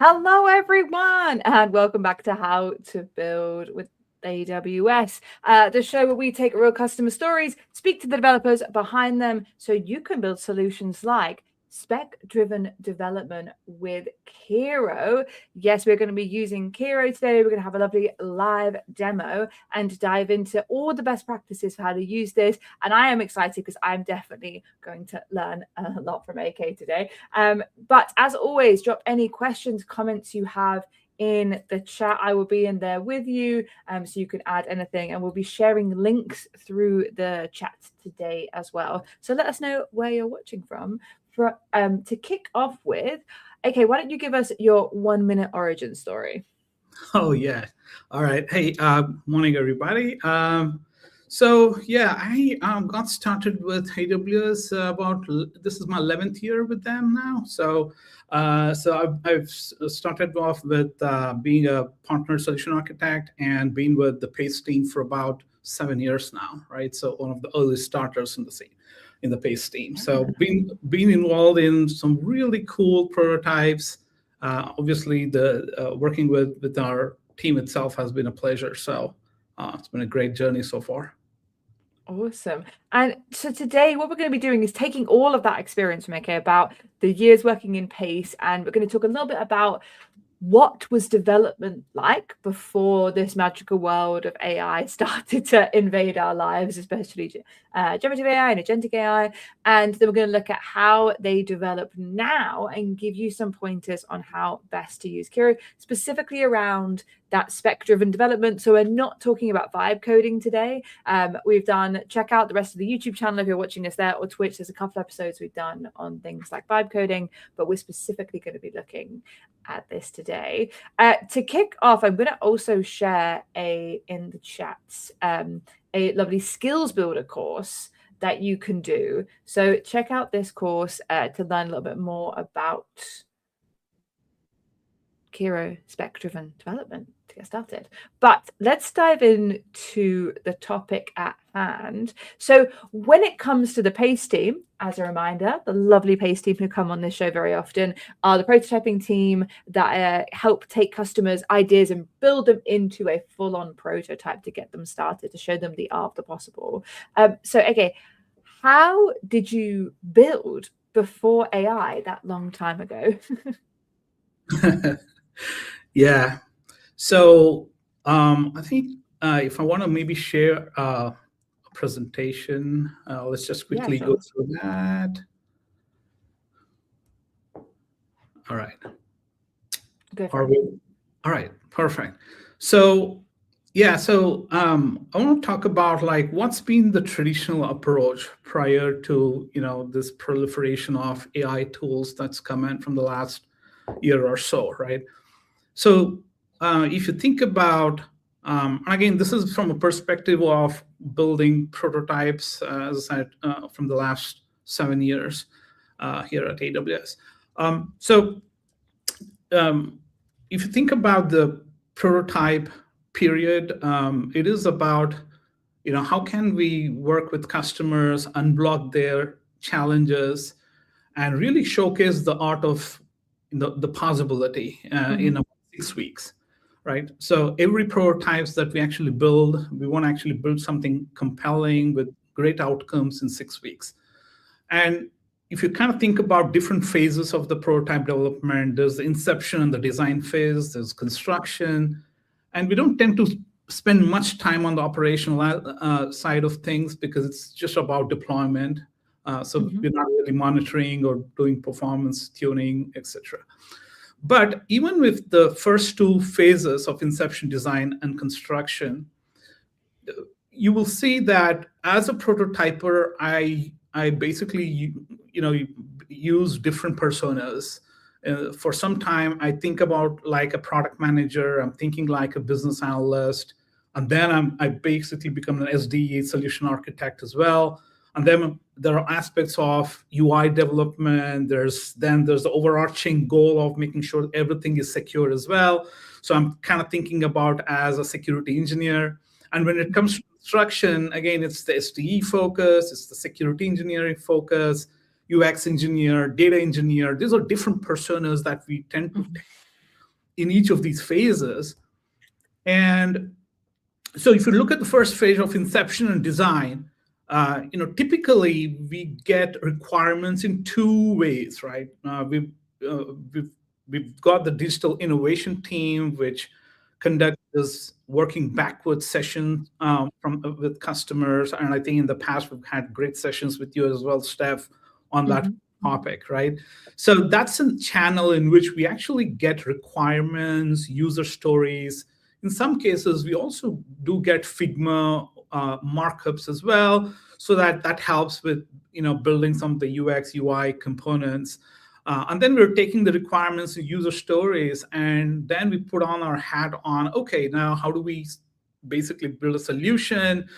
Hello, everyone, and welcome back to How to Build with AWS, the show where we take real customer stories, speak to the developers behind them so you can build solutions like spec-driven development with Kiro. Yes, we're going to be using Kiro today. We're going to have a lovely live demo and dive into all the best practices for how to use this. And I am excited because I'm definitely going to learn a lot from AK today. But as always, drop any questions, comments you have in the chat. I will be in there with you, so you can add anything, and we'll be sharing links through the chat today as well. So let us know where you're watching from. To kick off with, okay, why don't you give us your 1-minute origin story? Oh, yeah. All right. Hey, morning, everybody. So yeah, I got started with AWS this is my 11th year with them now. So I've started off with being a partner solution architect and been with the PACE team for about 7 years now, right? So one of the early starters in the PACE team. So being involved in some really cool prototypes. Obviously, the working with our team itself has been a pleasure. So it's been a great journey so far. Awesome. And so today what we're going to be doing is taking all of that experience from AK about the years working in PACE, and we're going to talk a little bit about what was development like before this magical world of AI started to invade our lives, especially generative AI and agentic AI. And then we're going to look at how they develop now and give you some pointers on how best to use Kiro, specifically around that spec-driven development. So we're not talking about vibe coding today. Check out the rest of the YouTube channel if you're watching us there, or Twitch. There's a couple episodes we've done on things like vibe coding, but we're specifically going to be looking at this today. To kick off, I'm going to also share in the chats a lovely skills builder course that you can do. So check out this course to learn a little bit more about Kiro spec-driven development to get started. But let's dive into the topic at hand. So when it comes to the PACE team, as a reminder, the lovely PACE team who come on this show very often are the prototyping team that help take customers' ideas and build them into a full-on prototype to get them started, to show them the art of the possible. So, okay, how did you build before AI that long time ago? Yeah. So I think if I want to maybe share a presentation, let's just quickly go through that. All right. All right. Perfect. So yeah, so I want to talk about like what's been the traditional approach prior to this proliferation of AI tools that's come in from the last year or so, right? So if you think about, again, this is from a perspective of building prototypes, as I said, from the last 7 years here at AWS. If you think about the prototype period, it is about, how can we work with customers, unblock their challenges, and really showcase the art of the possibility in about 6 weeks, right? So every prototypes that we actually build, we want to actually build something compelling with great outcomes in 6 weeks. And if you kind of think about different phases of the prototype development, there's the inception and the design phase, there's construction, and we don't tend to spend much time on the operational side of things because it's just about deployment. So we're not really monitoring or doing performance tuning, etc. But even with the first 2 phases of inception, design, and construction, you will see that as a prototyper, I basically use different personas. For some time, I think about like a product manager. I'm thinking like a business analyst, and then I basically become an SDE, solution architect as well. And then there are aspects of UI development. There's the overarching goal of making sure everything is secure as well. So I'm kind of thinking about as a security engineer. And when it comes to construction, again, it's the SDE focus, it's the security engineering focus, UX engineer, data engineer. These are different personas that we tend to take in each of these phases. And so if you look at the first phase of inception and design, typically we get requirements in two ways, right? We've got the digital innovation team, which conduct this working backwards session with customers. And I think in the past, we've had great sessions with you as well, Steph, on that topic, right? So that's a channel in which we actually get requirements, user stories. In some cases, we also do get Figma markups as well. So that helps with building some of the UX, UI components. And then we're taking the requirements and user stories, and then we put on our hat on, okay, now how do we basically build a solution?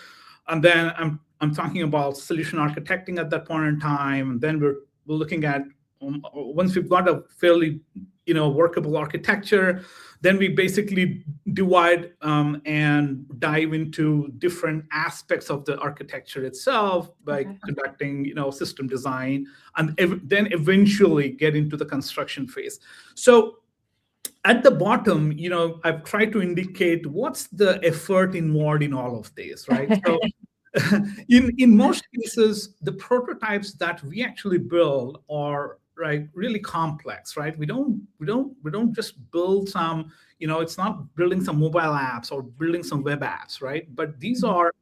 And then I'm talking about solution architecting at that point in time. And then we're looking at, once we've got a fairly workable architecture, then we basically divide and dive into different aspects of the architecture itself by conducting system design, and then eventually get into the construction phase. So at the bottom, I've tried to indicate what's the effort involved in all of this, right? So in most cases, the prototypes that we actually build are really complex, right? We don't just build some, it's not building some mobile apps or building some web apps, right? But these are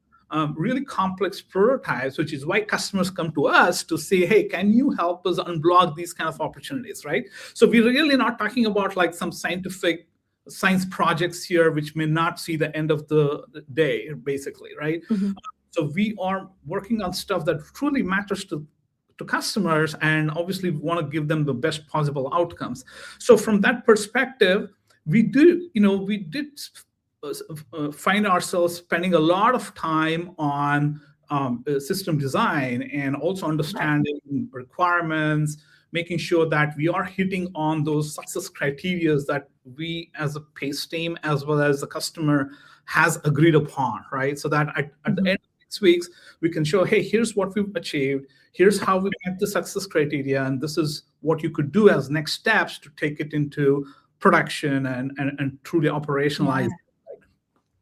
really complex prototypes, which is why customers come to us to say, hey, can you help us unblock these kind of opportunities, right? So we're really not talking about like some science projects here, which may not see the end of the day, basically, right? So we are working on stuff that truly matters to customers, and obviously we want to give them the best possible outcomes. So from that perspective, we did find ourselves spending a lot of time on system design and also understanding requirements, making sure that we are hitting on those success criteria that we as a PACE team as well as the customer has agreed upon, right? So that at the end of 6 weeks, we can show, hey, here's what we've achieved, here's how we met the success criteria, and this is what you could do as next steps to take it into production and truly operationalize.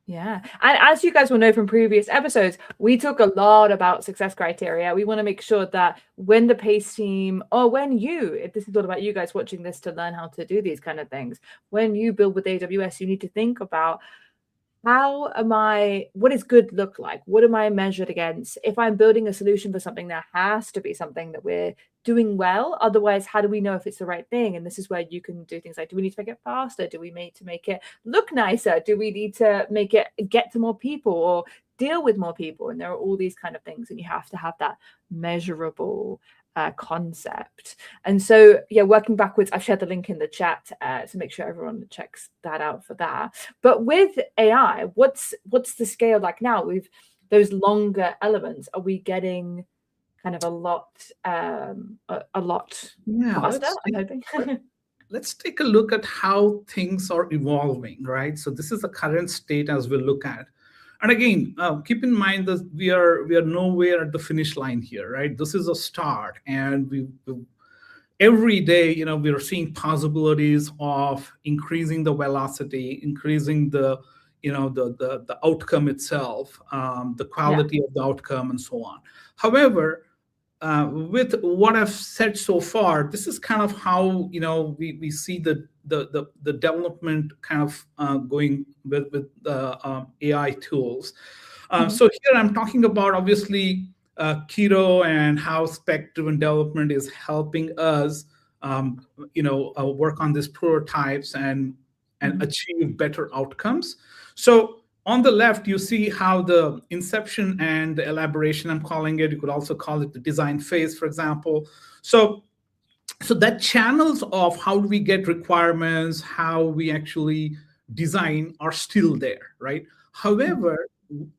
Yeah. And as you guys will know from previous episodes, we talk a lot about success criteria. We want to make sure that when the PACE team, or when if this is all about you guys watching this to learn how to do these kind of things, when you build with AWS, you need to think about, what does good look like? What am I measured against? If I'm building a solution for something, there has to be something that we're doing well. Otherwise, how do we know if it's the right thing? And this is where you can do things like, do we need to make it faster? Do we need to make it look nicer? Do we need to make it get to more people or deal with more people? And there are all these kind of things, and you have to have that measurable concept. And so, working backwards, I've shared the link in the chat, so make sure everyone checks that out for that. But with AI, what's the scale like now? We've those longer elements. Are we getting kind of a lot faster? I'm hoping. Let's take a look at how things are evolving, right? So this is the current state as we look at. And again, keep in mind that we are nowhere at the finish line here, right? This is a start, and we every day, we are seeing possibilities of increasing the velocity, increasing the outcome itself, the quality of the outcome, and so on. However, with what I've said so far, this is kind of how we see the development kind of going with the AI tools. So here I'm talking about obviously Kiro and how spec-driven development is helping us work on these prototypes and achieve better outcomes. So on the left, you see how the inception and the elaboration, I'm calling it, you could also call it the design phase, for example. So that channels of how do we get requirements, how we actually design are still there, right? However,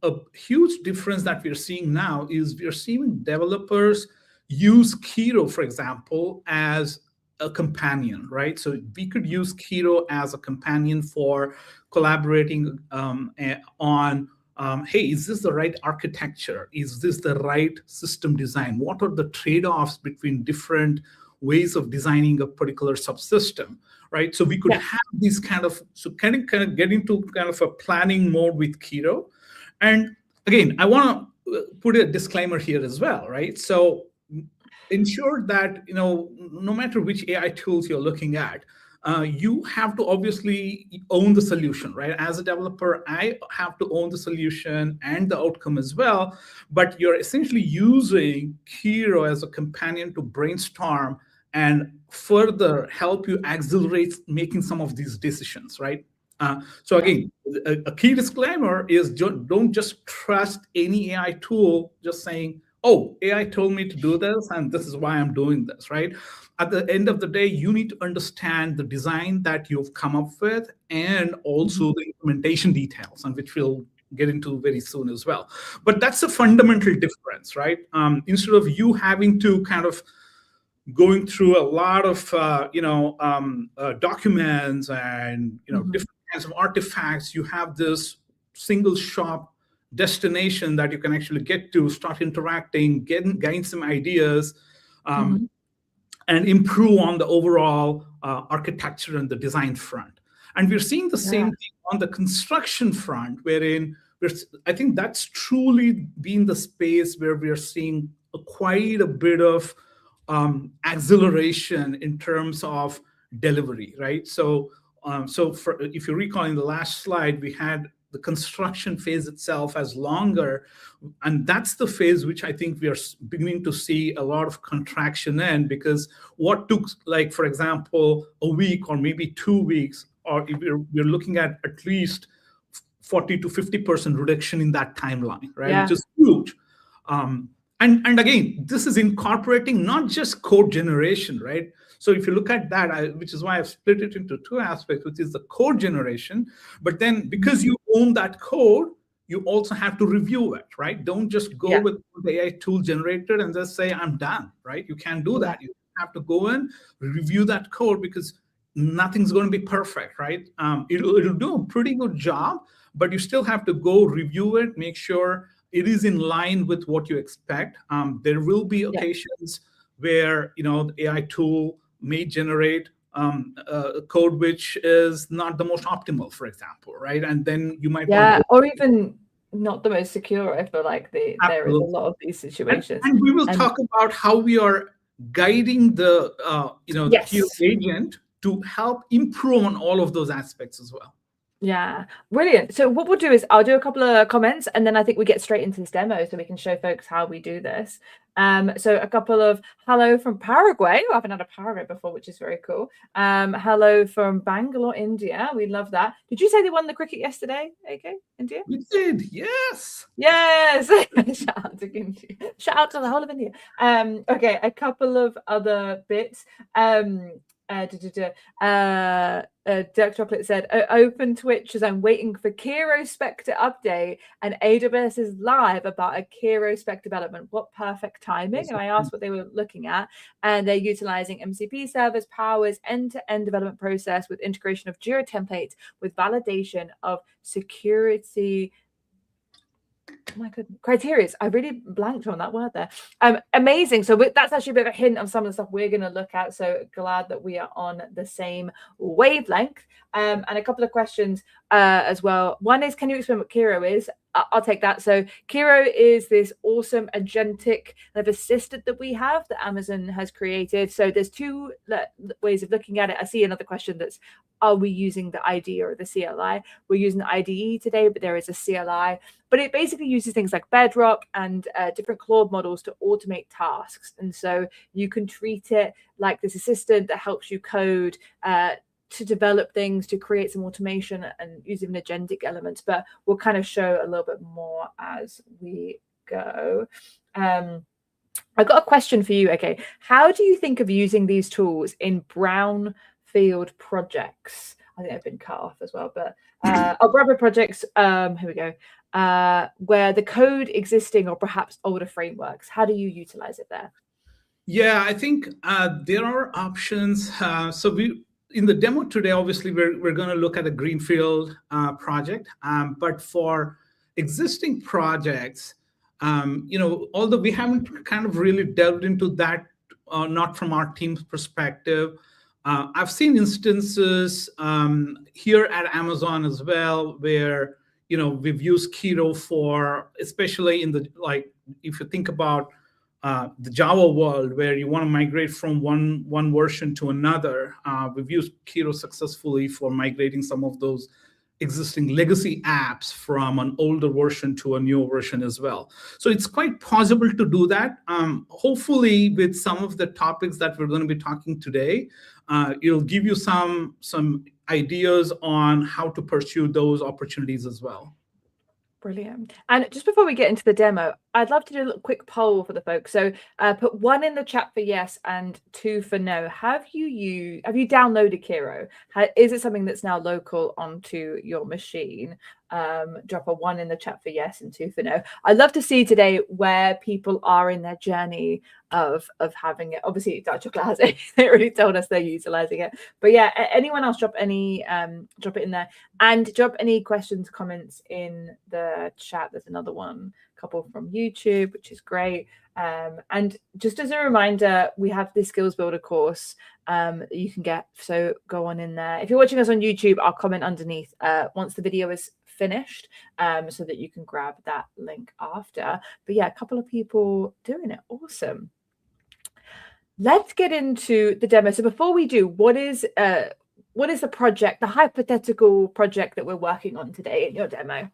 a huge difference that we're seeing now is we're seeing developers use Kiro, for example, as a companion, right? So we could use Kiro as a companion for collaborating on, hey, is this the right architecture? Is this the right system design? What are the trade-offs between different ways of designing a particular subsystem, right? So we could Yeah. have these kind of get into kind of a planning mode with Kiro. And again, I want to put a disclaimer here as well, right? So ensure that, no matter which AI tools you're looking at, you have to obviously own the solution, right? As a developer, I have to own the solution and the outcome as well. But you're essentially using Kiro as a companion to brainstorm and further help you accelerate making some of these decisions, right? So again, a key disclaimer is don't just trust any AI tool just saying, oh, AI told me to do this, and this is why I'm doing this, right? At the end of the day, you need to understand the design that you've come up with and also the implementation details, and which we'll get into very soon as well. But that's a fundamental difference, right? Instead of you having to kind of going through a lot of documents and different kinds of artifacts, you have this single shop destination that you can actually get to, start interacting, gain some ideas, and improve on the overall architecture and the design front. And we're seeing the same thing on the construction front, wherein I think that's truly been the space where we're seeing quite a bit of acceleration in terms of delivery, right? So, if you recall in the last slide, we had the construction phase itself as longer, and that's the phase which I think we are beginning to see a lot of contraction in, because what took, like, for example, a week or maybe 2 weeks, or if we're looking at least 40 to 50% reduction in that timeline, right? Which is huge. And again, this is incorporating not just code generation, right? So if you look at that, which is why I've split it into two aspects, which is the code generation, but then because you own that code, you also have to review it, right? Don't just go with the AI tool generated and just say, I'm done, right? You can't do that. You have to go in, review that code, because nothing's going to be perfect, right? It'll do a pretty good job, but you still have to go review it, make sure it is in line with what you expect. There will be occasions where the AI tool may generate code which is not the most optimal, for example, right? And then you might or even not the most secure. I feel like there is a lot of these situations. And we will talk about how we are guiding the Kiro agent to help improve on all of those aspects as well. Yeah, brilliant. So what we'll do is I'll do a couple of comments, and then I think we get straight into this demo so we can show folks how we do this. So a couple of hello from Paraguay. I haven't had a Paraguay before, which is very cool. Hello from Bangalore, India. We love that. Did you say they won the cricket yesterday, AK, India? We did, yes. Yes. Shout out to India. Shout out to the whole of India. Okay, a couple of other bits. Dirk Chocolate said, open Twitch as I'm waiting for Kiro spec to update, and AWS is live about a Kiro spec development. What perfect timing. And I asked what they were looking at, and they're utilizing MCP servers, powers end-to-end development process with integration of Jira templates with validation of security criteria. I really blanked on that word there. Amazing. So that's actually a bit of a hint of some of the stuff we're going to look at. So glad that we are on the same wavelength. And a couple of questions as well. One is, can you explain what Kiro is? I'll take that. So Kiro is this awesome agentic kind of assistant that we have that Amazon has created. So there's two ways of looking at it. I see another question that's, are we using the IDE or the CLI? We're using the IDE today, but there is a CLI. But it basically uses things like Bedrock and different Claude models to automate tasks. And so you can treat it like this assistant that helps you code to develop things, to create some automation and use even agentic elements. But we'll kind of show a little bit more as we go. I've got a question for you. Okay, how do you think of using these tools in brownfield projects? I think I've been cut off as well, but brownfield projects, here we go, where the code existing or perhaps older frameworks, how do you utilize it there? Yeah, I think there are options. So in the demo today, obviously, we're going to look at a greenfield project. But for existing projects, although we haven't kind of really delved into that not from our team's perspective. I've seen instances here at Amazon as well where we've used Kiro for, especially in the, like, if you think about the Java world where you want to migrate from one version to another, we've used Kiro successfully for migrating some of those existing legacy apps from an older version to a newer version as well. So it's quite possible to do that. Hopefully, with some of the topics that we're going to be talking today, it'll give you some ideas on how to pursue those opportunities as well. Brilliant. And just before we get into the demo, I'd love to do a little quick poll for the folks. So put 1 in the chat for yes and 2 for no. Have you downloaded Kiro? Is it something that's now local onto your machine? Drop a 1 in the chat for yes and 2 for no. I'd love to see today where people are in their journey of having it. Obviously, Dark Chocolate has it. They already told us they're utilizing it. But yeah, anyone else drop it in there, and drop any questions, comments in the chat. There's another one, couple from YouTube, which is great. And just as a reminder, we have the Skills Builder course that you can get. So go on in there. If you're watching us on YouTube, I'll comment underneath once the video is finished, so that you can grab that link after. But yeah, a couple of people doing it. Awesome. Let's get into the demo. So before we do, what is the project, the hypothetical project that we're working on today in your demo?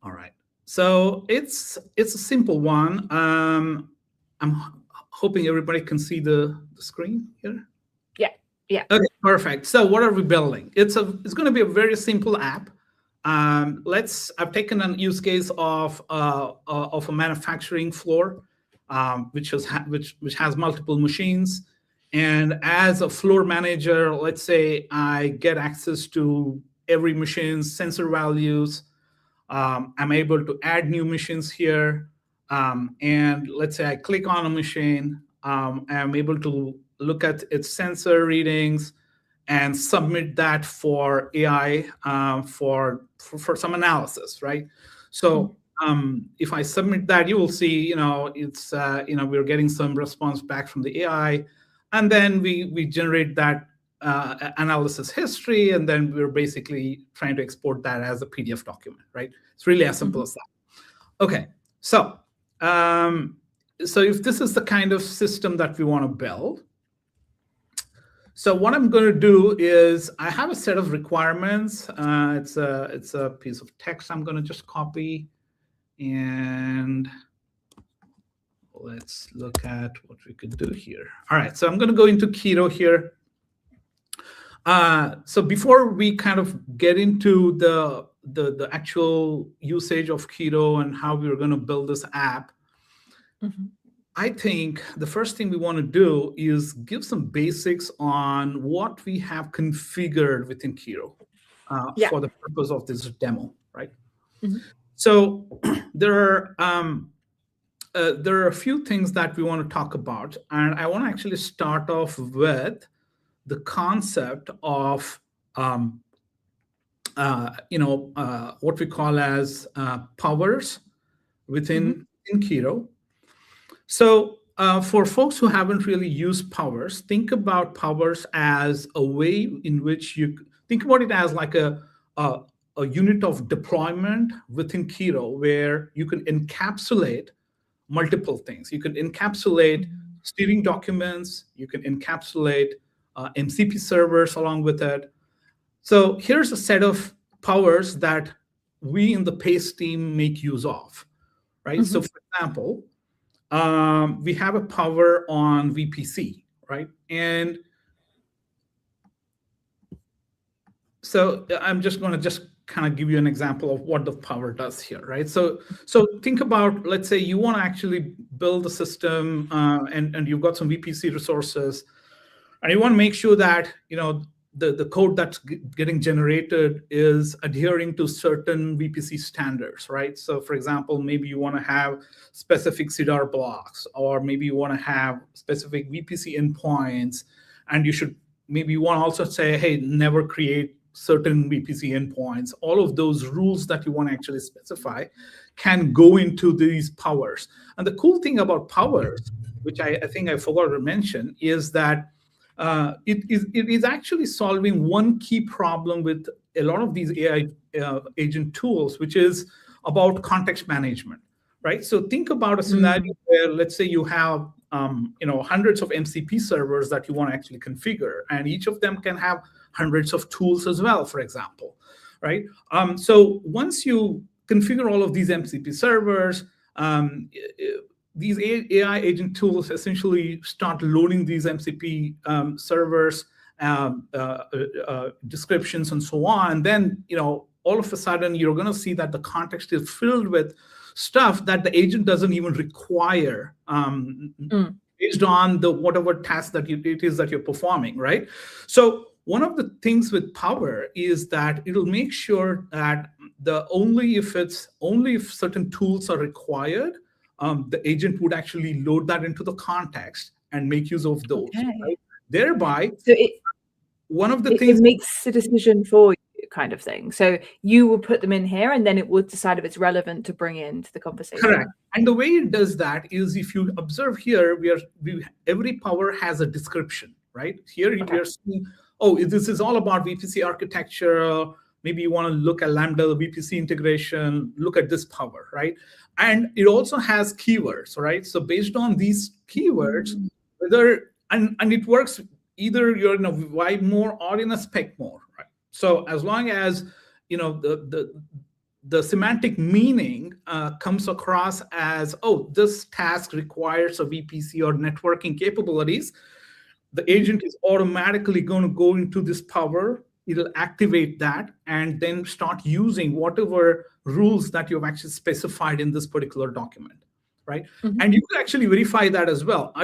All right. So it's a simple one. I'm hoping everybody can see the screen here. Yeah. Okay, perfect. So what are we building? It's going to be a very simple app. I've taken a use case of a manufacturing floor, which has multiple machines. And as a floor manager, let's say I get access to every machine's sensor values. I'm able to add new machines here. And let's say I click on a machine. I'm able to look at its sensor readings and submit that for AI for some analysis, right? So if I submit that, you will see, it's we're getting some response back from the AI, and then we generate that analysis history, and then we're basically trying to export that as a PDF document, right? It's really as simple as that. Okay, so if this is the kind of system that we want to build, so what I'm going to do is I have a set of requirements. It's a piece of text I'm going to just copy, and let's look at what we could do here. All right, so I'm going to go into Kiro here. So before we kind of get into the actual usage of Kiro and how we're going to build this app, I think the first thing we want to do is give some basics on what we have configured within Kiro for the purpose of this demo, right? So there are a few things that we want to talk about, and I want to actually start off with the concept of what we call as powers within Kiro. So for folks who haven't really used powers, think about powers as a way in which you think about it as like a unit of deployment within Kiro, where you can encapsulate multiple things. You can encapsulate steering documents. You can encapsulate MCP servers along with it. So here's a set of powers that we in the PACE team make use of, right? So for example, we have a power on VPC, right? And so I'm just going to kind of give you an example of what the power does here, right? So think about, let's say you want to actually build a system and you've got some VPC resources, and you want to make sure that the code that's getting generated is adhering to certain VPC standards, right? So for example, maybe you want to have specific CDR blocks, or maybe you want to have specific VPC endpoints, and you want to also say, hey, never create certain VPC endpoints. All of those rules that you want to actually specify can go into these powers. And the cool thing about powers which I think I forgot to mention, is that it is actually solving one key problem with a lot of these AI agent tools, which is about context management, right? So think about a scenario where, let's say, you have hundreds of MCP servers that you want to actually configure, and each of them can have hundreds of tools as well, for example, right? So once you configure all of these MCP servers, these AI agent tools essentially start loading these MCP servers, descriptions, and so on. And then, all of a sudden, you're going to see that the context is filled with stuff that the agent doesn't even require, based on the whatever task that it is that you're performing, right? So one of the things with Power is that it'll make sure that only if certain tools are required, the agent would actually load that into the context and make use of those. Right? Thereby, so one of the things it makes a decision for you, kind of thing. So you will put them in here, and then it would decide if it's relevant to bring into the conversation. Correct. And the way it does that is, if you observe here, every Power has a description, right? Here we are seeing, this is all about VPC architecture. Maybe you want to look at Lambda, the VPC integration, look at this Power, right? And it also has keywords, right? So based on these keywords, and it works either you're in a wide mode or in a spec mode, right? So as long as the semantic meaning comes across as, this task requires a VPC or networking capabilities, the agent is automatically going to go into this Power. It'll activate that and then start using whatever rules that you've actually specified in this particular document, right? And you can actually verify that as well.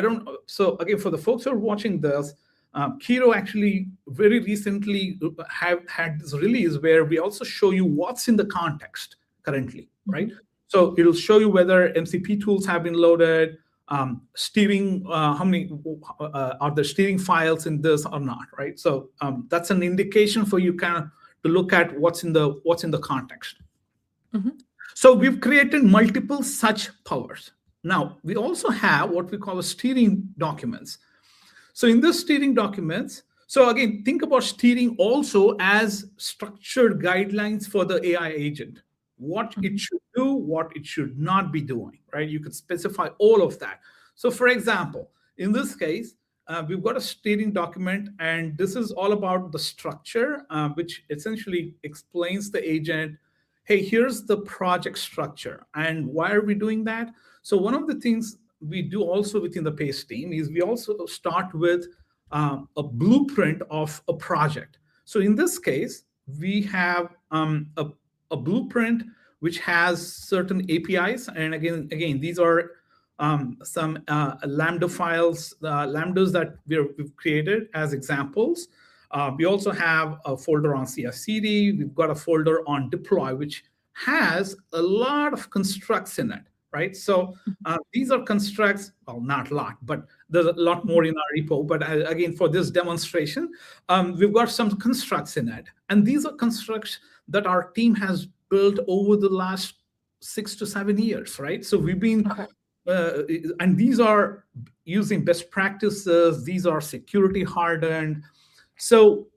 So again, for the folks who are watching this, Kiro actually very recently have had this release where we also show you what's in the context currently, right? So it'll show you whether MCP tools have been loaded, steering, how many are the steering files in this or not, right? So that's an indication for you kind of to look at what's in the context. So we've created multiple such powers. Now we also have what we call a steering documents. So in the steering documents, so again, think about steering also as structured guidelines for the AI agent. What it should do, what it should not be doing, right? You could specify all of that. So for example, in this case, we've got a steering document, and this is all about the structure, which essentially explains the agent, hey, here's the project structure. And why are we doing that? So one of the things we do also within the PACE team is we also start with a blueprint of a project. So in this case, we have a blueprint which has certain APIs, and again, these are some Lambda files, Lambdas that we've created as examples. We also have a folder on CI/CD. We've got a folder on deploy, which has a lot of constructs in it, right? So these are constructs, well, not a lot, but there's a lot more in our repo. But again, for this demonstration, we've got some constructs in it. And these are constructs that our team has built over the last 6 to 7 years, right? So we've been, and these are using best practices. These are security hardened. So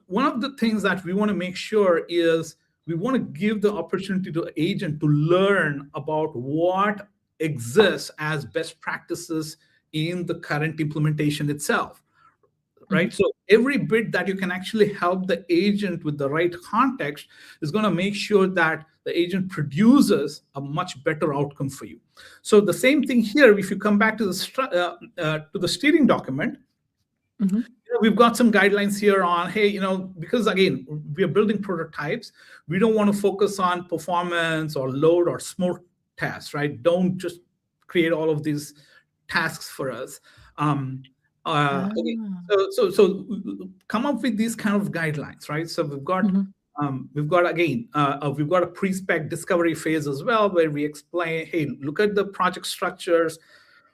one of the things that we want to make sure is we want to give the opportunity to the agent to learn about what exists as best practices in the current implementation itself, right? So every bit that you can actually help the agent with the right context is going to make sure that the agent produces a much better outcome for you. So the same thing here, if you come back to the steering document, we've got some guidelines here on, hey, because again, we are building prototypes, we don't want to focus on performance or load or smoke tasks, right? Don't just create all of these tasks for us. So come up with these kind of guidelines, right? So we've got a pre-spec discovery phase as well, where we explain, hey, look at the project structures,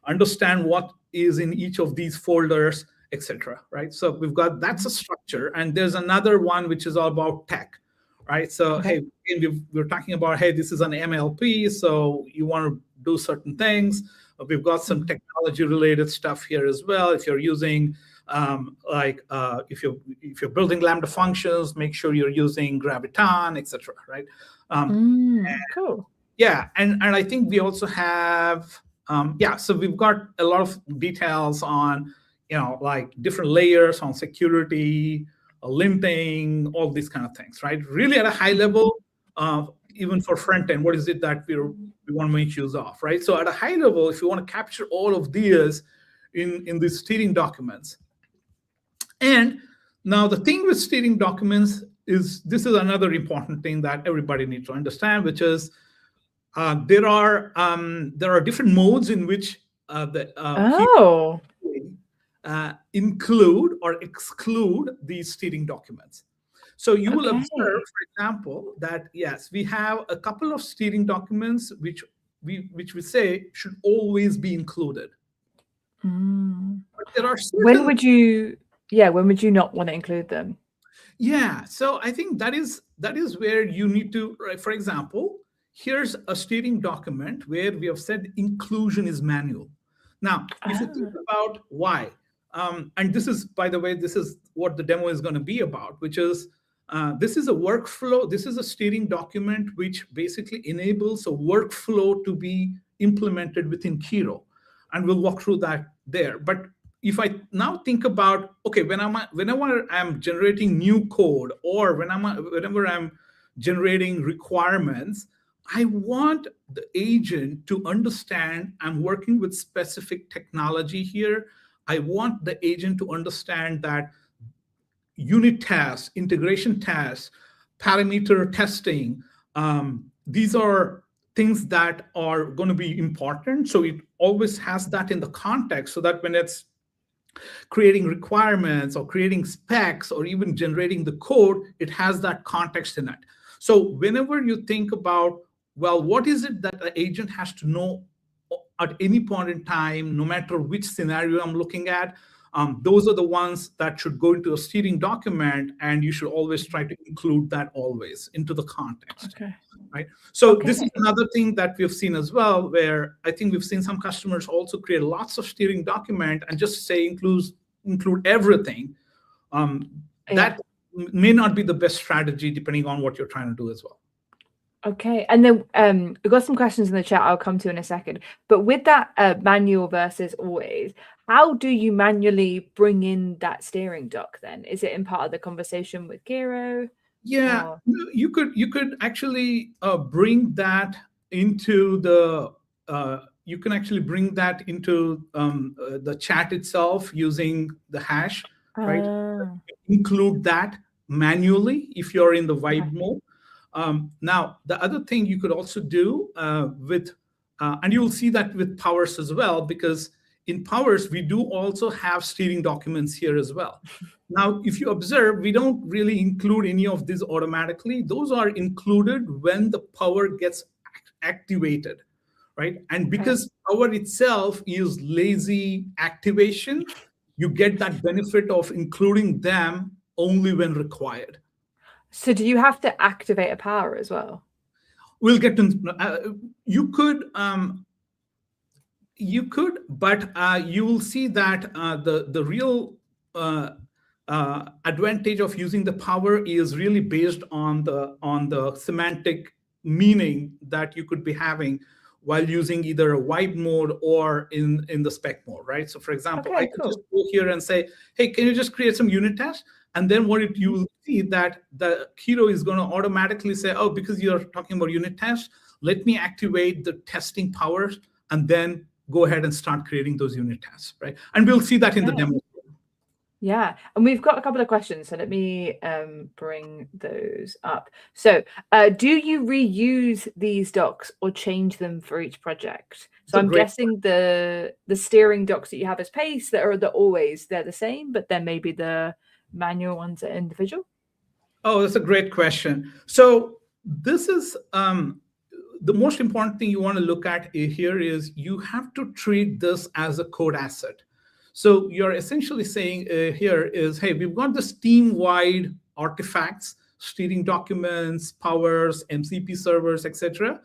understand what is in each of these folders, etc. Right? So we've got, that's a structure, and there's another one which is all about tech, right? So hey, we're talking about, hey, this is an MLP, so you want to do certain things. We've got some technology related stuff here as well. If you're using if you're building Lambda functions, make sure you're using Graviton, etc. Right? Cool. Yeah, and I think we also have so we've got a lot of details on like different layers on security, linting, all these kind of things, right? Really at a high level, even for front end, what is it that we want to make use of, right? So at a high level, if you want to capture all of these in these steering documents. And now the thing with steering documents is, this is another important thing that everybody needs to understand, which is there are different modes in which include or exclude these steering documents. So you will observe, for example, that yes, we have a couple of steering documents which we say should always be included. But there are certain... When would you not want to include them? Yeah, so I think that is where you need to, right? For example, here's a steering document where we have said inclusion is manual. Now, if you think about why, and this is, by the way, this is what the demo is going to be about, which is this is a workflow. This is a steering document which basically enables a workflow to be implemented within Kiro, and we'll walk through that there. But if I now think about, okay, whenever I'm generating new code, or whenever I'm generating requirements, I want the agent to understand I'm working with specific technology here. I want the agent to understand that unit tests, integration tests, parameter testing, these are things that are going to be important. So it always has that in the context, so that when it's creating requirements or creating specs or even generating the code, it has that context in it. So whenever you think about, well, what is it that the agent has to know at any point in time, no matter which scenario I'm looking at, those are the ones that should go into a steering document, and you should always try to include that always into the context. Right? So this is another thing that we've seen as well, where I think we've seen some customers also create lots of steering document and just say include everything. That may not be the best strategy, depending on what you're trying to do as well. Okay, and then we've got some questions in the chat I'll come to in a second. But with that manual versus always, how do you manually bring in that steering doc then? Is it in part of the conversation with Kiro? Yeah, you could actually bring that into the you can actually bring that into the chat itself using the hash, right? Include that manually if you're in the vibe mode. Now, the other thing you could also do with, and you will see that with Powers as well, because in Powers, we do also have steering documents here as well. Now, if you observe, we don't really include any of these automatically. Those are included when the Power gets activated, right? And because Power itself is lazy activation, you get that benefit of including them only when required. So do you have to activate a Power as well? We'll get to, you could, but you will see that the real advantage of using the Power is really based on the semantic meaning that you could be having while using either a vibe mode or in the spec mode, right? So for example, I could just go here and say, hey, can you just create some unit tests? And then you will see that the Kiro is going to automatically say, oh, because you're talking about unit tests, let me activate the testing powers and then go ahead and start creating those unit tests, right? And we'll see that in the demo. Yeah, and we've got a couple of questions, so let me bring those up. So do you reuse these docs or change them for each project? So I'm guessing the steering docs that you have as PACE that are always, they're the same, but then maybe the manual ones are individual? Oh, that's a great question. So this is the most important thing you want to look at here is you have to treat this as a code asset. So you're essentially saying here is, hey, we've got this team-wide artifacts, steering documents, powers, MCP servers, etc.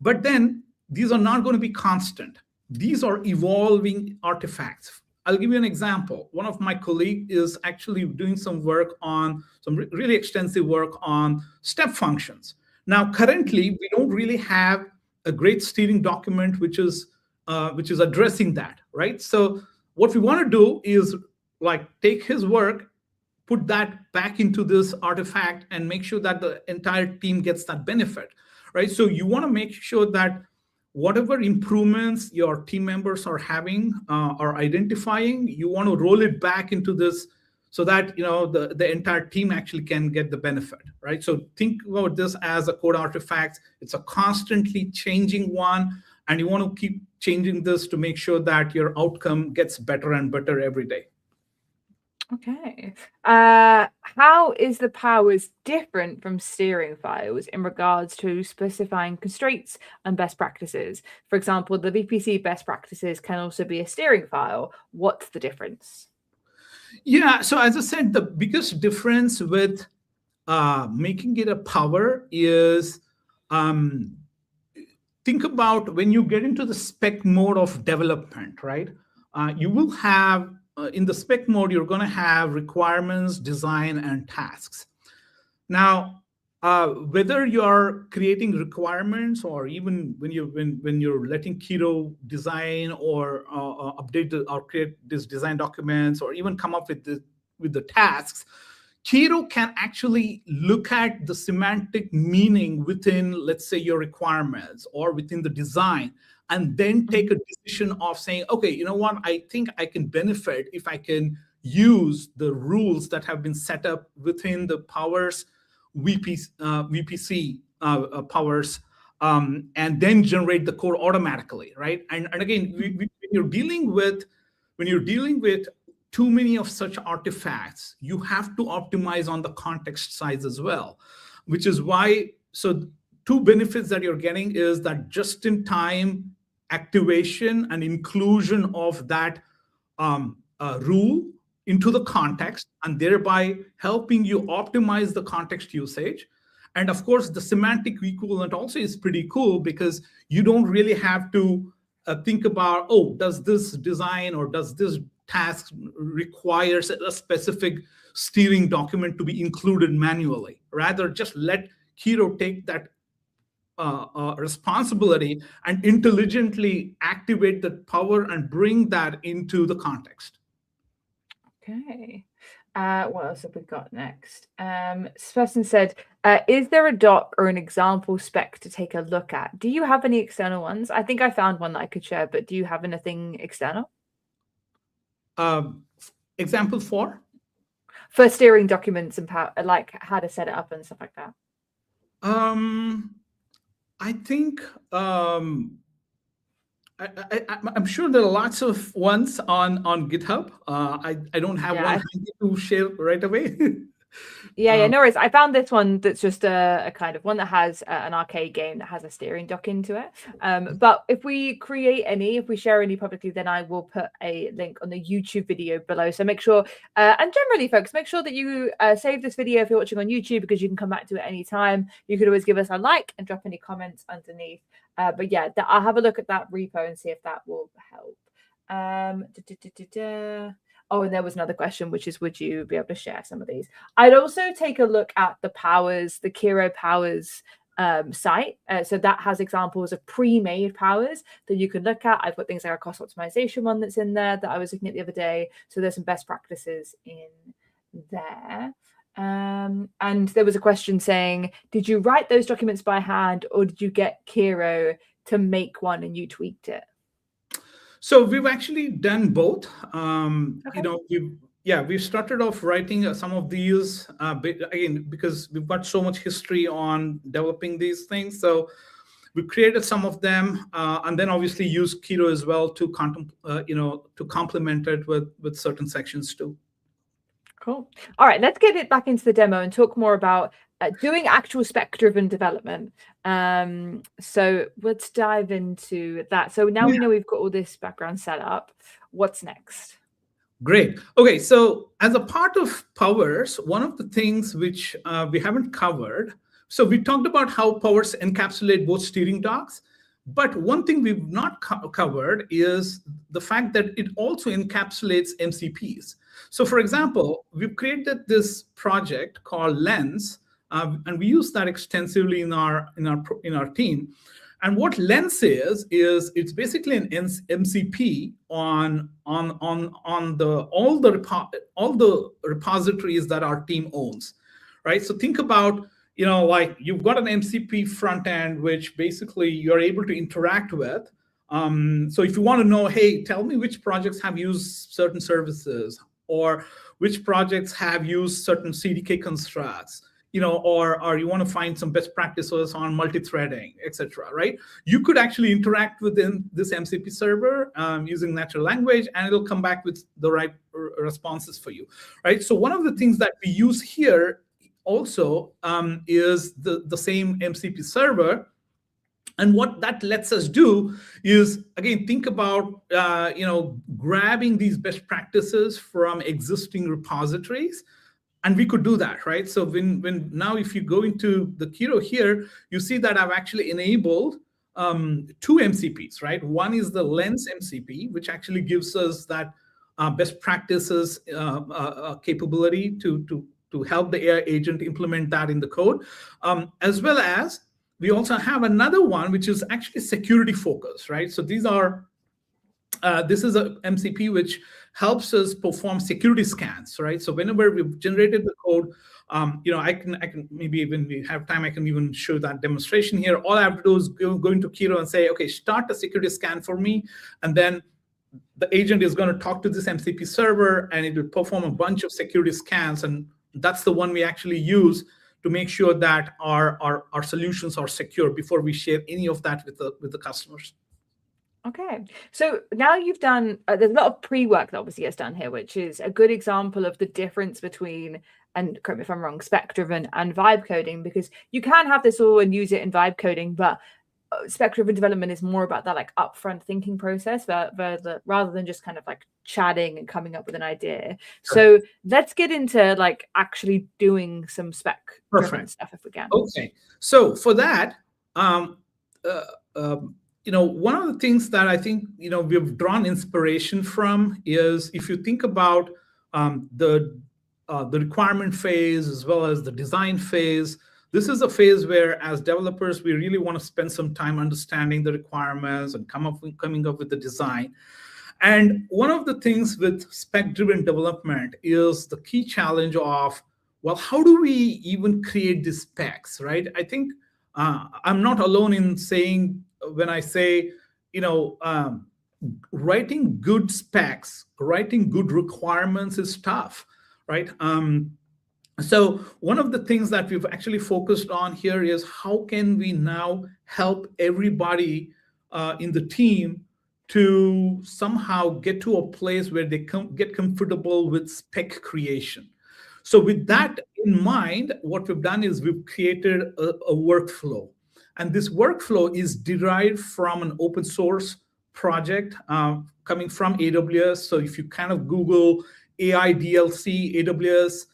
But then these are not going to be constant. these are evolving artifacts. I'll give you an example. One of my colleagues is actually doing some work on some really extensive work on step functions. Now, currently, we don't really have a great steering document which is addressing that, right? So what we want to do is like take his work, put that back into this artifact, and make sure that the entire team gets that benefit, right? So you want to make sure that whatever improvements your team members are having or identifying, you want to roll it back into this so that the entire team actually can get the benefit, right? So think about this as a code artifact. It's a constantly changing one, and you want to keep changing this to make sure that your outcome gets better and better every day. Okay. How is the powers different from steering files in regards to specifying constraints and best practices? For example, the VPC best practices can also be a steering file. What's the difference? Yeah, so as I said, the biggest difference with making it a power is think about when you get into the spec mode of development, right? You will have in the spec mode, you're going to have requirements, design, and tasks. Now, whether you're creating requirements or even when you're letting Kiro design or update or create these design documents or even come up with the tasks, Kiro can actually look at the semantic meaning within, let's say, your requirements or within the design, and then take a decision of saying, okay, you know what, I think I can benefit if I can use the rules that have been set up within the powers VPC powers, and then generate the code automatically, right? And again, when you're dealing with too many of such artifacts, you have to optimize on the context size as well, which is why, so two benefits that you're getting is that just-in-time activation and inclusion of that rule into the context, and thereby helping you optimize the context usage. And of course, the semantic equivalent also is pretty cool because you don't really have to think about, oh, does this design or does this task requires a specific steering document to be included manually. Rather, just let Kiro take that responsibility and intelligently activate the power and bring that into the context. Okay. What else have we got next? This person said, is there a doc or an example spec to take a look at? Do you have any external ones? I think I found one that I could share, but do you have anything external? Example for steering documents and like how to set it up and stuff like that. I think I'm sure there are lots of ones on GitHub. I don't have one to share right away. Yeah, no worries. I found this one that's just a kind of one that has an arcade game that has a steering dock into it. But if we share any publicly, then I will put a link on the YouTube video below. So make sure, and generally, folks, make sure that you save this video if you're watching on YouTube, because you can come back to it anytime. You could always give us a like and drop any comments underneath. But yeah, I'll have a look at that repo and see if that will help. Oh, and there was another question, which is, would you be able to share some of these? I'd also take a look at the Kiro powers site. So that has examples of pre-made powers that you can look at. I've got things like a cost optimization one that's in there that I was looking at the other day. So there's some best practices in there. And there was a question saying, did you write those documents by hand, or did you get Kiro to make one and you tweaked it? So we've actually done both. We've started off writing some of these, again, because we've got so much history on developing these things. So we created some of them, and then obviously use Kiro as well to complement it with certain sections too. Cool. All right, let's get it back into the demo and talk more about doing actual spec-driven development. So let's dive into that. So now we know we've got all this background set up. What's next? Great. Okay, so as a part of Powers, one of the things which we haven't covered, so we talked about how Powers encapsulate both steering docs, But one thing we've not covered is the fact that it also encapsulates MCPs. So for example, we've created this project called Lens, and we use that extensively in our team. And what Lens is it's basically an MCP on all the repositories that our team owns, right? So think about, like you've got an MCP front end, which basically you're able to interact with. So if you want to know, hey, tell me which projects have used certain services, or which projects have used certain CDK constructs, or you want to find some best practices on multi-threading, etc., right? You could actually interact within this MCP server using natural language, and it'll come back with the right responses for you, right? So one of the things that we use here also is the same MCP server. And what that lets us do is, again, think about grabbing these best practices from existing repositories. And we could do that, right? So when now if you go into the Kiro here, you see that I've actually enabled two MCPs, right? One is the Lens MCP, which actually gives us that best practices capability to help the AI agent implement that in the code, as well as we also have another one, which is actually security focused, right? So this is a MCP which helps us perform security scans, right? So whenever we've generated the code, I can maybe when we have time, I can even show that demonstration here. All I have to do is go into Kiro and say, okay, start a security scan for me, and then the agent is going to talk to this MCP server, and it will perform a bunch of security scans, and that's the one we actually use to make sure that our solutions are secure before we share any of that with the customers. Okay, so now you've done, there's a lot of pre-work that obviously gets done here, which is a good example of the difference between, and correct me if I'm wrong, spec-driven and vibe coding, because you can have this all and use it in vibe coding, but spec-driven development is more about that like upfront thinking process rather than just kind of like chatting and coming up with an idea. Sure. So let's get into like actually doing some spec-driven stuff if we can. Okay, so for that, one of the things that I think, we've drawn inspiration from is if you think about the requirement phase as well as the design phase. This is a phase where, as developers, we really want to spend some time understanding the requirements and coming up with the design. And one of the things with spec-driven development is the key challenge of, well, how do we even create these specs, right? I think I'm not alone in saying, when I say, writing good specs, writing good requirements is tough, right? So one of the things that we've actually focused on here is how can we now help everybody in the team to somehow get to a place where they get comfortable with spec creation. So with that in mind, what we've done is we've created a workflow. And this workflow is derived from an open source project coming from AWS. So if you kind of Google AI DLC AWS,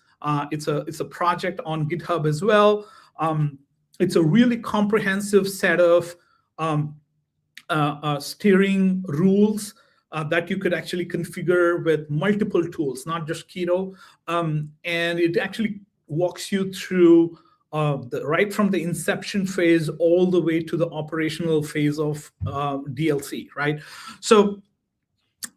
it's a project on GitHub as well. It's a really comprehensive set of steering rules that you could actually configure with multiple tools, not just Kiro. And it actually walks you through right from the inception phase all the way to the operational phase of DLC, right?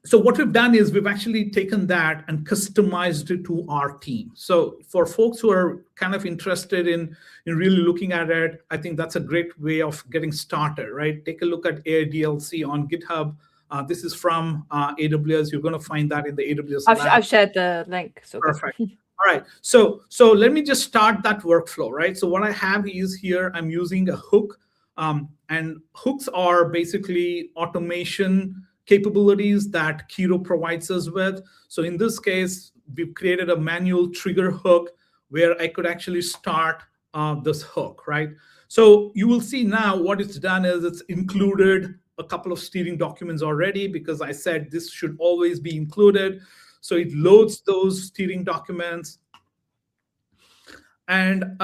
So what we've done is we've actually taken that and customized it to our team. So for folks who are kind of interested in really looking at it, I think that's a great way of getting started, right? Take a look at AI DLC on GitHub. This is from AWS. You're going to find that in the AWS lab. I've shared the link. So perfect. All right. So let me just start that workflow, right? So what I have is here, I'm using a hook. And hooks are basically automation capabilities that Kiro provides us with. So in this case, we've created a manual trigger hook where I could actually start this hook, right? So you will see now what it's done is it's included a couple of steering documents already, because I said this should always be included. So it loads those steering documents. And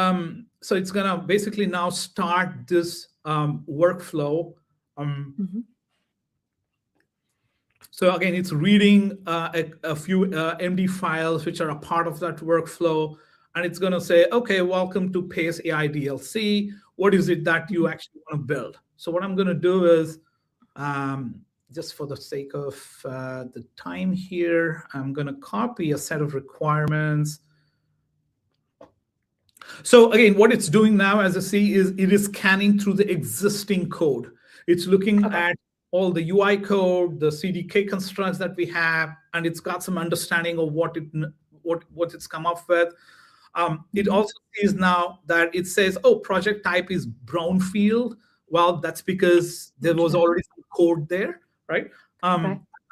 so it's going to basically now start this workflow So again, it's reading a few MD files, which are a part of that workflow. And it's going to say, okay, welcome to PACE AI DLC. What is it that you actually want to build? So what I'm going to do is, just for the sake of the time here, I'm going to copy a set of requirements. So again, what it's doing now, as I see, is it is scanning through the existing code. It's looking at all the UI code, the CDK constructs that we have, and it's got some understanding of what it's come up with. It also sees now that it says, oh, project type is brownfield. Well, that's because there was already some code there, right?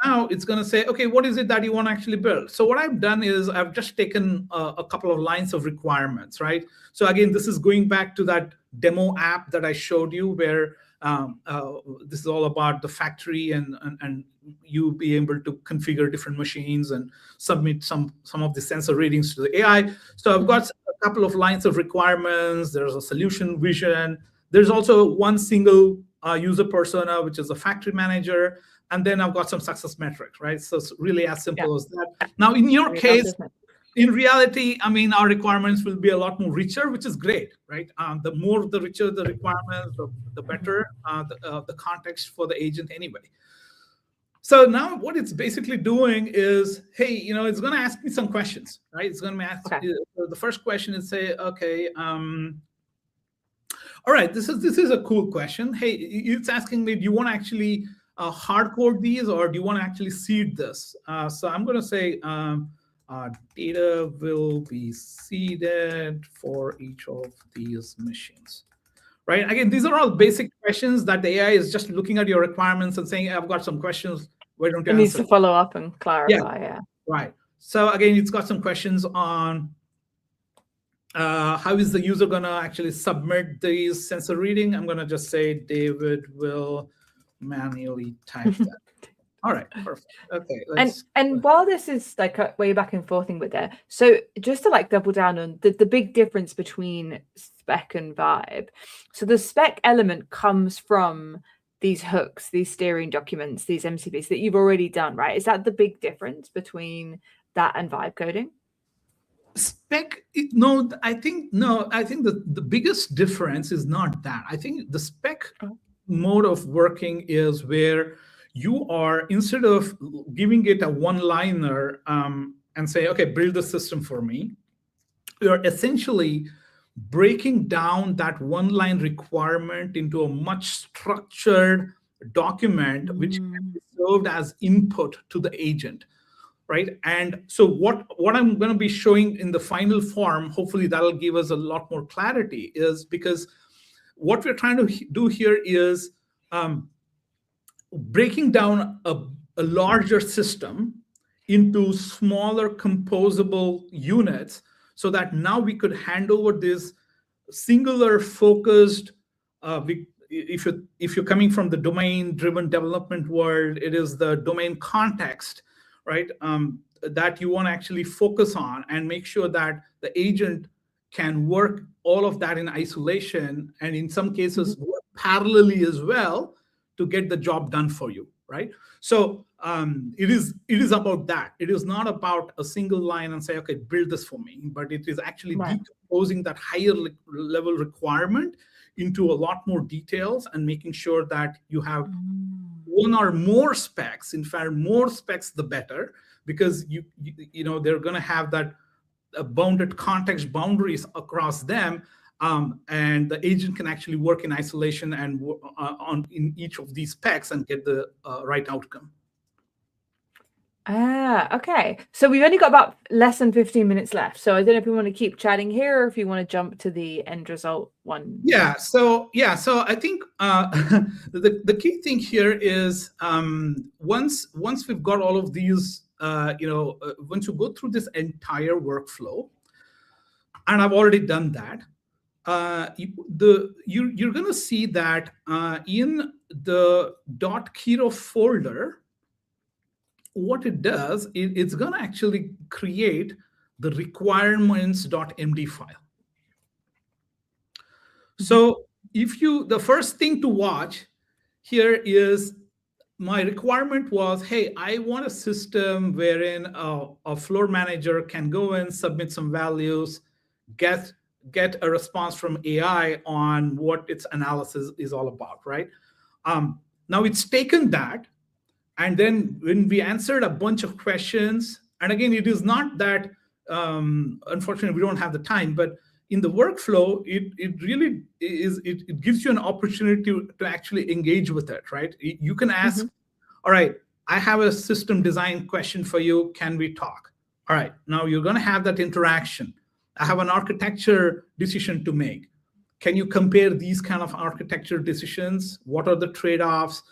Now it's going to say, okay, what is it that you want to actually build? So what I've done is I've just taken a couple of lines of requirements, right? So again, this is going back to that demo app that I showed you, where this is all about the factory and you be able to configure different machines and submit some of the sensor readings to the AI. So I've got a couple of lines of requirements. There's a solution vision. There's also one single user persona, which is a factory manager. And then I've got some success metrics, right? So it's really as simple as that. Now, in your case, in reality, I mean, our requirements will be a lot more richer, which is great, right? The richer the requirements, the better the context for the agent anyway. So now what it's basically doing is, hey, it's going to ask me some questions, right? It's going to ask the first question is say, okay, all right, this is a cool question. Hey, it's asking me, do you want to actually hard code these, or do you want to actually seed this? So I'm going to say data will be seeded for each of these machines, right? Again, these are all basic questions that the AI is just looking at your requirements and saying, I've got some questions. Why don't you answer? It needs to follow up and clarify. Yeah. Right. So again, it's got some questions on how is the user going to actually submit these sensor reading? I'm going to just say David will manually type that. All right, perfect. Okay, and while this is like way back and forthing with there, so just to like double down on the big difference between spec and vibe. So the spec element comes from these hooks, these steering documents, these MCPs that you've already done, right? Is that the big difference between that and vibe coding? Spec, no, I think the biggest difference is not that. I think the spec mode of working is where you are, instead of giving it a one-liner and say, okay, build the system for me, you're essentially breaking down that one-line requirement into a much structured document, which can be served as input to the agent, right? And so what I'm going to be showing in the final form, hopefully that'll give us a lot more clarity, is because what we're trying to do here is breaking down a larger system into smaller composable units, so that now we could hand over this singular focused, if you're coming from the domain-driven development world, it is the domain context, right? That you want to actually focus on and make sure that the agent can work all of that in isolation, and in some cases work parallelly as well to get the job done for you, right? So it is about that. It is not about a single line and say, okay, build this for me, but it is actually decomposing that higher level requirement into a lot more details and making sure that you have one or more specs. In fact, more specs the better, because you know they're going to have that bounded context boundaries across them. And the agent can actually work in isolation and in each of these specs and get the right outcome. Okay. So we've only got about less than 15 minutes left. So I don't know if we want to keep chatting here or if you want to jump to the end result one. Yeah. So I think the key thing here is once we've got all of these, once you go through this entire workflow, and I've already done that, you're going to see that in the .kiro folder, what it does is it's going to actually create the requirements.md file. So the first thing to watch here is my requirement was, hey, I want a system wherein a floor manager can go in, submit some values, get a response from AI on what its analysis is all about, right? Now it's taken that, and then when we answered a bunch of questions, and again, it is not that, unfortunately, we don't have the time, but in the workflow, it really is, it gives you an opportunity to actually engage with it, right? You can ask, all right, I have a system design question for you. Can we talk? All right, now you're going to have that interaction. I have an architecture decision to make. Can you compare these kind of architecture decisions? What are the trade-offs?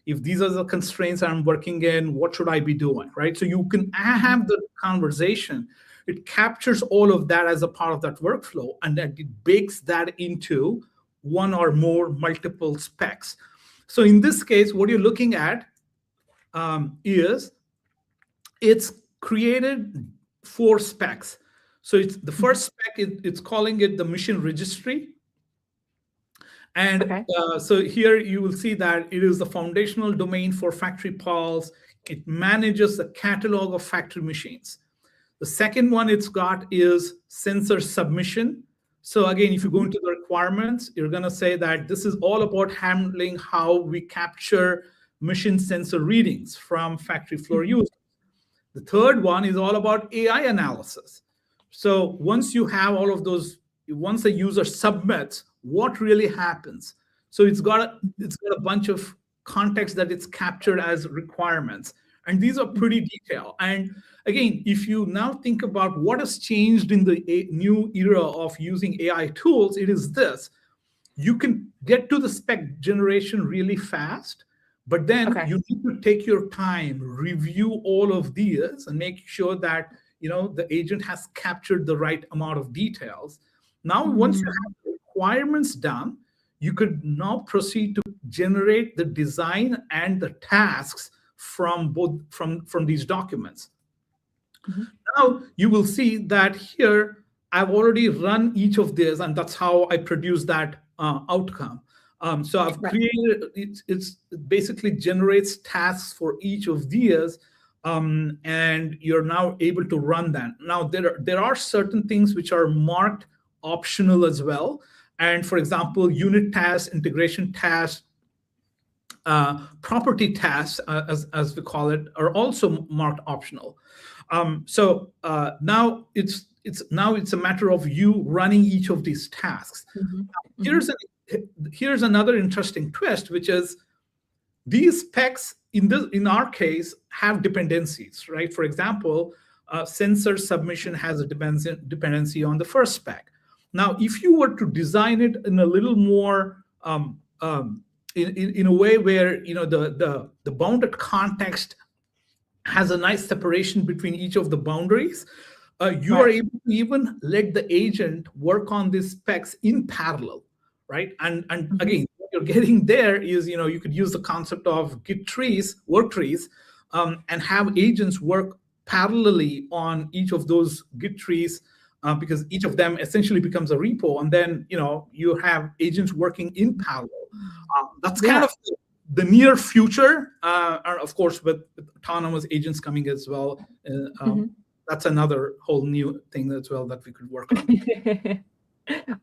If these are the constraints I'm working in, what should I be doing, right? So you can have the conversation. It captures all of that as a part of that workflow, and then it bakes that into one or more multiple specs. So in this case, what you're looking at is it's created 4 specs. So it's the first spec, it's calling it the mission registry. And so here you will see that it is the foundational domain for factory pulse. It manages the catalog of factory machines. The second one it's got is sensor submission. So again, if you go into the requirements, you're going to say that this is all about handling how we capture machine sensor readings from factory floor users. The third one is all about AI analysis. So once you have all of those, once a user submits, what really happens? So it's got a bunch of context that it's captured as requirements. And these are pretty detailed. And again, if you now think about what has changed in the new era of using AI tools, it is this. You can get to the spec generation really fast, but then you need to take your time, review all of these, and make sure that the agent has captured the right amount of details. Now, once you have the requirements done, you could now proceed to generate the design and the tasks from these documents. Now you will see that here I've already run each of these, and that's how I produce that outcome. So I've created it basically generates tasks for each of these, and you're now able to run that. Now there are certain things which are marked optional as well, and for example, unit tasks, integration tasks, property tasks, as we call it, are also marked optional. So now it's a matter of you running each of these tasks. Here's another interesting twist, which is these specs in our case have dependencies, right? For example, sensor submission has a dependency on the first spec. Now, if you were to design it in a little more in a way where the bounded context has a nice separation between each of the boundaries, you are able to even let the agent work on these specs in parallel, right? And again, what you're getting there is you could use the concept of Git trees, work trees, and have agents work parallelly on each of those Git trees, because each of them essentially becomes a repo, and then you have agents working in parallel. That's kind of the near future, of course, with autonomous agents coming as well. That's another whole new thing as well that we could work on.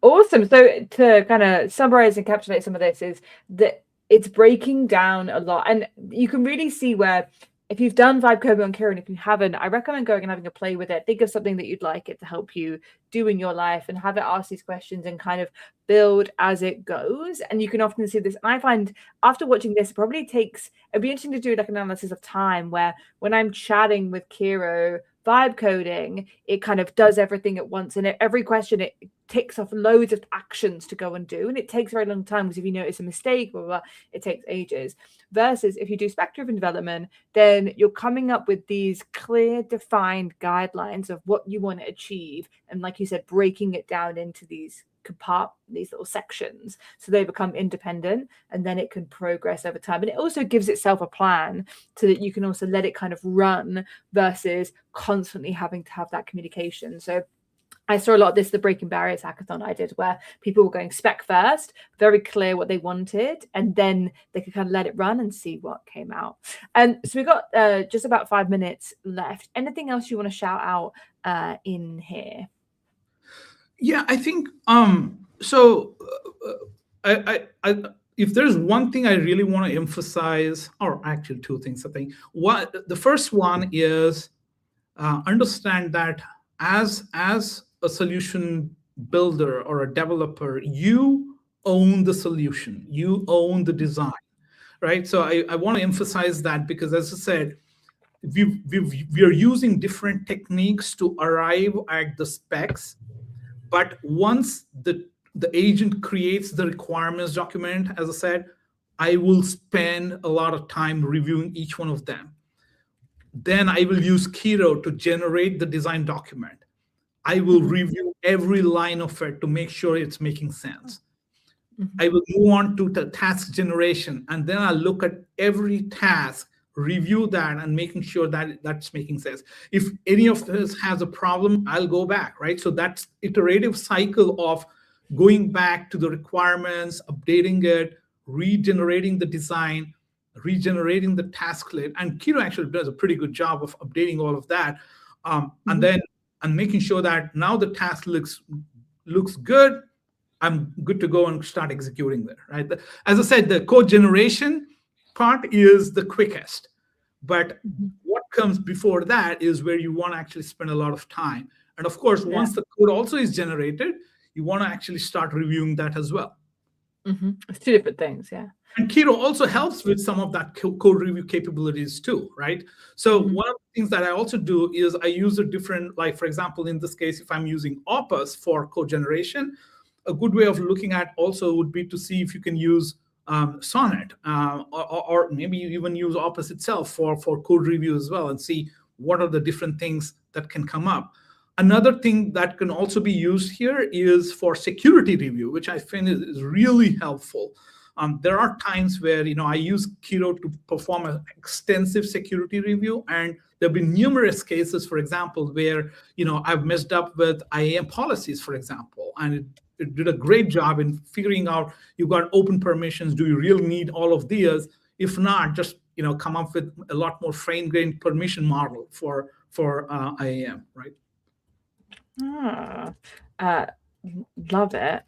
Awesome. So to kind of summarize and encapsulate some of this is that it's breaking down a lot, and you can really see where, if you've done vibe coding on Kiro, and if you haven't, I recommend going and having a play with it. Think of something that you'd like it to help you do in your life, and have it ask these questions and kind of build as it goes. And you can often see this. And I find after watching this, it'd be interesting to do like an analysis of time, where when I'm chatting with Kiro vibe coding, it kind of does everything at once, and every question it ticks off loads of actions to go and do, and it takes a very long time, because if you notice a mistake, blah, blah, blah, it takes ages. Versus if you do spec-driven development, then you're coming up with these clear defined guidelines of what you want to achieve, and like you said, breaking it down into these little sections, so they become independent, and then it can progress over time. And it also gives itself a plan, so that you can also let it kind of run, versus constantly having to have that communication. So I saw a lot of this, the Breaking Barriers hackathon I did, where people were going spec first, very clear what they wanted, and then they could kind of let it run and see what came out. And so we got just about 5 minutes left. Anything else you want to shout out in here? Yeah, I think if there's one thing I really want to emphasize, or actually two things, I think. The first one is understand that as a solution builder or a developer, you own the solution, you own the design, right? So I want to emphasize that, because as I said, we are using different techniques to arrive at the specs, but once the agent creates the requirements document, as I said, I will spend a lot of time reviewing each one of them. Then I will use Kiro to generate the design document. I will review every line of it to make sure it's making sense. I will move on to the task generation, and then I'll look at every task, review that, and making sure that that's making sense. If any of this has a problem, I'll go back, right? So that's iterative cycle of going back to the requirements, updating it, regenerating the design, regenerating the tasklet. And Kiro actually does a pretty good job of updating all of that. And making sure that now the task looks good, I'm good to go and start executing there, right? As I said, the code generation part is the quickest, but what comes before that is where you want to actually spend a lot of time. And of course, once the code also is generated, you want to actually start reviewing that as well. It's two different things, yeah. And Kiro also helps with some of that code review capabilities too, right? So one of the things that I also do is I use a different, like, for example, in this case, if I'm using Opus for code generation, a good way of looking at also would be to see if you can use Sonnet, or maybe you even use Opus itself for code review as well, and see what are the different things that can come up. Another thing that can also be used here is for security review, which I find is really helpful. There are times where I use Kiro to perform an extensive security review, and there have been numerous cases, for example, where I've messed up with IAM policies, for example, and it did a great job in figuring out you've got open permissions. Do you really need all of these? If not, just come up with a lot more fine-grained permission model for IAM, right? Love it.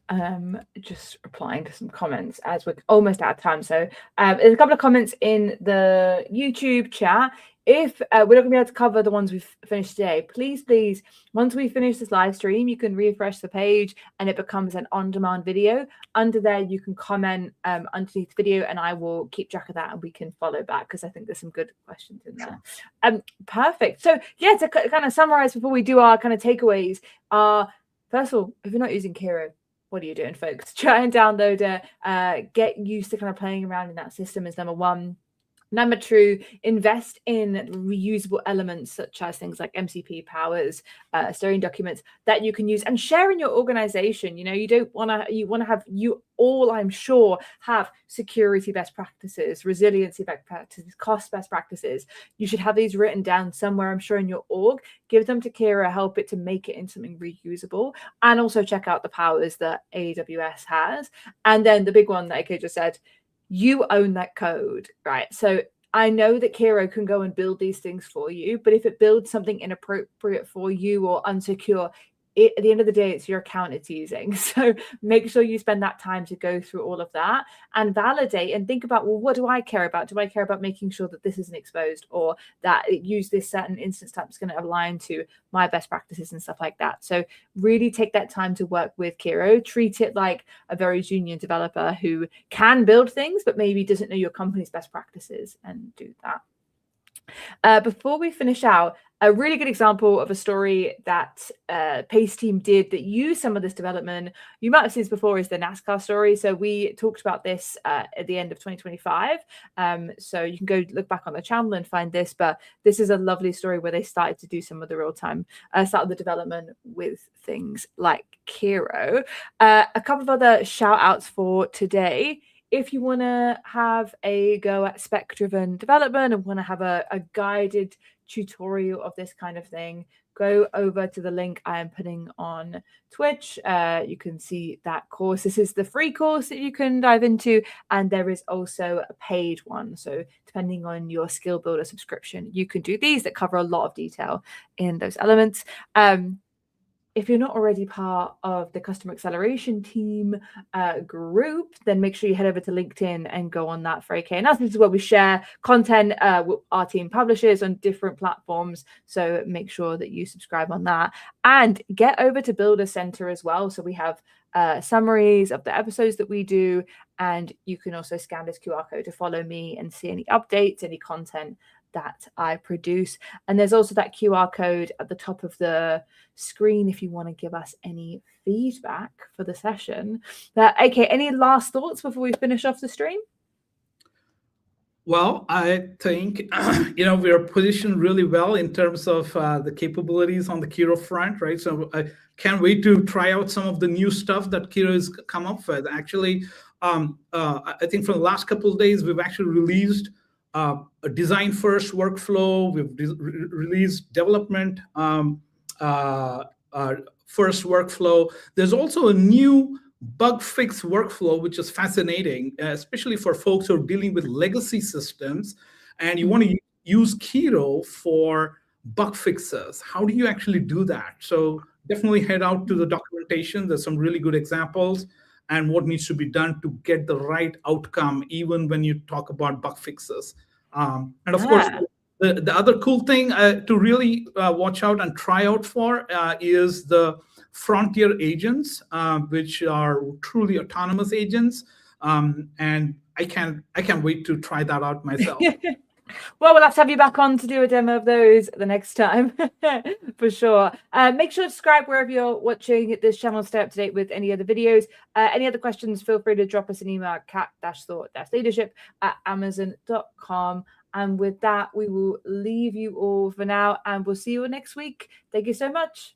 Just replying to some comments as we're almost out of time. So there's a couple of comments in the YouTube chat. If we're not going to be able to cover the ones we've finished today, please, once we finish this live stream, you can refresh the page and it becomes an on-demand video. Under there, you can comment underneath the video, and I will keep track of that and we can follow back, because I think there's some good questions in there. Sure. Perfect. So yeah, to kind of summarize before we do our kind of takeaways, first of all, if you're not using Kiro, what are you doing, folks? Try and download it. Get used to kind of playing around in that system is number one. Number two, invest in reusable elements such as things like MCP powers, steering documents that you can use and share in your organization. You want to have I'm sure, have security best practices, resiliency best practices, cost best practices. You should have these written down somewhere, I'm sure, in your org. Give them to Kira, help it to make it into something reusable, and also check out the powers that AWS has. And then the big one that AK just said, you own that code, right? So I know that Kiro can go and build these things for you, but if it builds something inappropriate for you or unsecure, at the end of the day, it's your account it's using. So make sure you spend that time to go through all of that and validate and think about, well, what do I care about? Do I care about making sure that this isn't exposed, or that it use this certain instance type is going to align to my best practices and stuff like that? So really take that time to work with Kiro. Treat it like a very junior developer who can build things, but maybe doesn't know your company's best practices, and do that. Before we finish out, a really good example of a story that PACE team did that used some of this development, you might have seen this before, is the NASCAR story. So we talked about this at the end of 2025. So you can go look back on the channel and find this, but this is a lovely story where they started to do some of the real-time, started the development with things like Kiro. A couple of other shout outs for today. If you want to have a go at spec-driven development and want to have a guided tutorial of this kind of thing, go over to the link I am putting on Twitch. You can see that course. This is the free course that you can dive into, and there is also a paid one. So depending on your skill builder subscription, you can do these that cover a lot of detail in those elements. If you're not already part of the Customer Acceleration Team group, then make sure you head over to LinkedIn and go on that for AKNS. This is where we share content our team publishes on different platforms. So make sure that you subscribe on that. And get over to Builder Center as well. So we have summaries of the episodes that we do. And you can also scan this QR code to follow me and see any updates, any content that I produce. And there's also that QR code at the top of the screen if you want to give us any feedback for the session. Okay, any last thoughts before we finish off the stream? Well, I think, we are positioned really well in terms of the capabilities on the Kiro front, right? So I can't wait to try out some of the new stuff that Kiro has come up with. Actually, I think for the last couple of days, we've actually released a design-first workflow. We've released development first workflow. There's also a new bug fix workflow, which is fascinating, especially for folks who are dealing with legacy systems, and you want to use Kiro for bug fixes. How do you actually do that? So definitely head out to the documentation. There's some really good examples and what needs to be done to get the right outcome, even when you talk about bug fixes. And of course, the other cool thing to really watch out and try out for is the frontier agents, which are truly autonomous agents. And I can't wait to try that out myself. Well, we'll have to have you back on to do a demo of those the next time, for sure. Make sure to subscribe wherever you're watching this channel, stay up to date with any other videos. Any other questions, feel free to drop us an email at cat-thought-leadership@amazon.com. And with that, we will leave you all for now, and we'll see you all next week. Thank you so much.